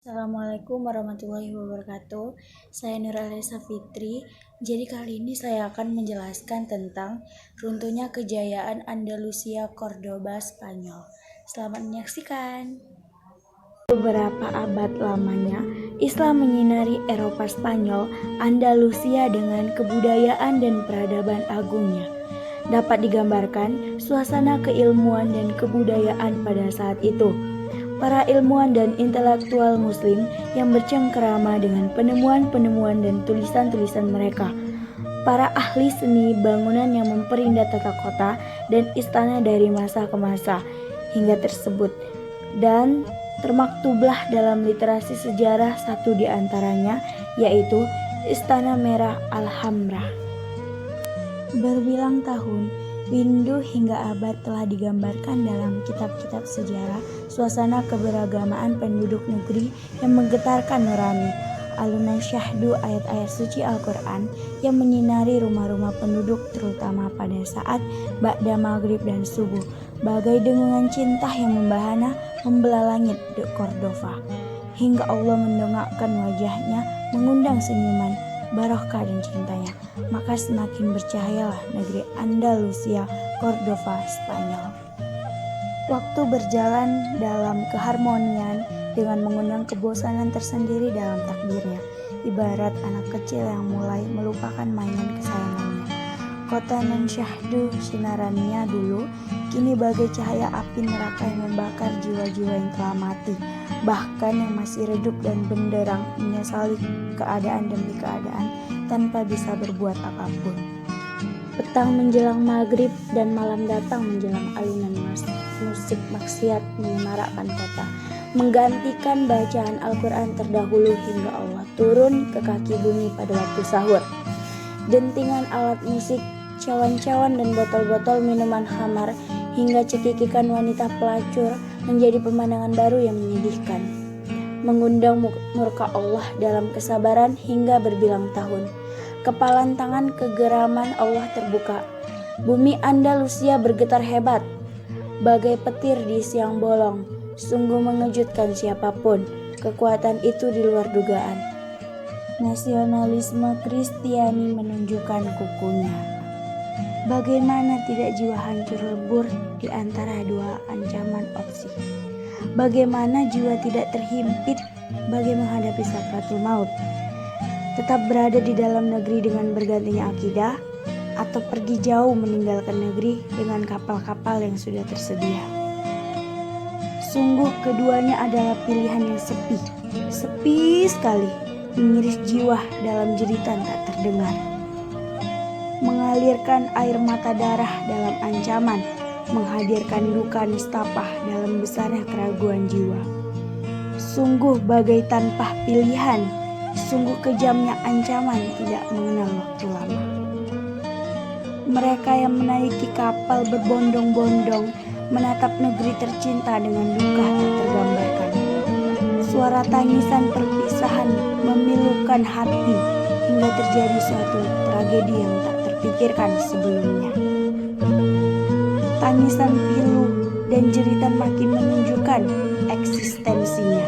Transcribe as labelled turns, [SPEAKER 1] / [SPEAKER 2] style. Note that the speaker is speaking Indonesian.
[SPEAKER 1] Assalamualaikum warahmatullahi wabarakatuh. Saya Nuralesa Fitri. Jadi kali ini saya akan menjelaskan tentang runtuhnya kejayaan Andalusia Cordoba Spanyol. Selamat menyaksikan. Beberapa abad lamanya, Islam menyinari Eropa Spanyol, Andalusia dengan kebudayaan dan peradaban agungnya. Dapat digambarkan suasana keilmuan dan kebudayaan pada saat itu. Para ilmuwan dan intelektual muslim yang bercengkerama dengan penemuan-penemuan dan tulisan-tulisan mereka. Para ahli seni bangunan yang memperindah tata kota dan istana dari masa ke masa hingga tersebut. Dan termaktublah dalam literasi sejarah satu di antaranya, yaitu Istana Merah Alhambra. Berbilang tahun, rindu hingga abad telah digambarkan dalam kitab-kitab sejarah suasana keberagamaan penduduk negeri yang menggetarkan nurani. Alunan syahdu ayat-ayat suci Al-Quran yang menyinari rumah-rumah penduduk terutama pada saat ba'da maghrib dan subuh. Bagai dengungan cinta yang membahana membelah langit di Cordova. Hingga Allah mendongakkan wajahnya mengundang senyuman, barokah dan cintanya, maka semakin bercahayalah negeri Andalusia, Cordoba, Spanyol. Waktu berjalan dalam keharmonian dengan mengundang kebosanan tersendiri dalam takdirnya, ibarat anak kecil yang mulai melupakan mainan kesayangannya. Kota nan syahdu sinarannya dulu, kini bagai cahaya api neraka yang membakar jiwa-jiwa yang telah mati, bahkan yang masih redup dan benderang menyesali keadaan demi keadaan tanpa bisa berbuat apapun. Petang menjelang maghrib dan malam datang menjelang alunan musik maksiat menyemarakkan kota, menggantikan bacaan Al-Quran terdahulu hingga Allah turun ke kaki bumi pada waktu sahur. Dentingan alat musik, cawan-cawan dan botol-botol minuman khamar hingga cekikikan wanita pelacur menjadi pemandangan baru yang menyedihkan, mengundang murka Allah dalam kesabaran hingga berbilang tahun. Kepalan tangan kegeraman Allah terbuka. Bumi Andalusia bergetar hebat, bagai petir di siang bolong. Sungguh mengejutkan siapapun. Kekuatan itu di luar dugaan. Nasionalisme Kristiani menunjukkan kukunya. Bagaimana tidak jiwa hancur lebur di antara dua ancaman opsi? Bagaimana jiwa tidak terhimpit bagai menghadapi sakratul maut? Tetap berada di dalam negeri dengan bergantinya akidah, atau pergi jauh meninggalkan negeri dengan kapal-kapal yang sudah tersedia? Sungguh keduanya adalah pilihan yang sepi sekali, mengiris jiwa dalam jeritan tak terdengar. Mengalirkan air mata darah dalam ancaman, menghadirkan duka nestapah dalam besarnya keraguan jiwa. Sungguh bagai tanpa pilihan, sungguh kejamnya ancaman tidak mengenal waktu lama. Mereka yang menaiki kapal berbondong-bondong menatap negeri tercinta dengan duka tak tergambarkan. Suara tangisan perpisahan memilukan hati hingga terjadi suatu tragedi yang tak terpikirkan sebelumnya. Tangisan pilu dan jeritan makin menunjukkan eksistensinya.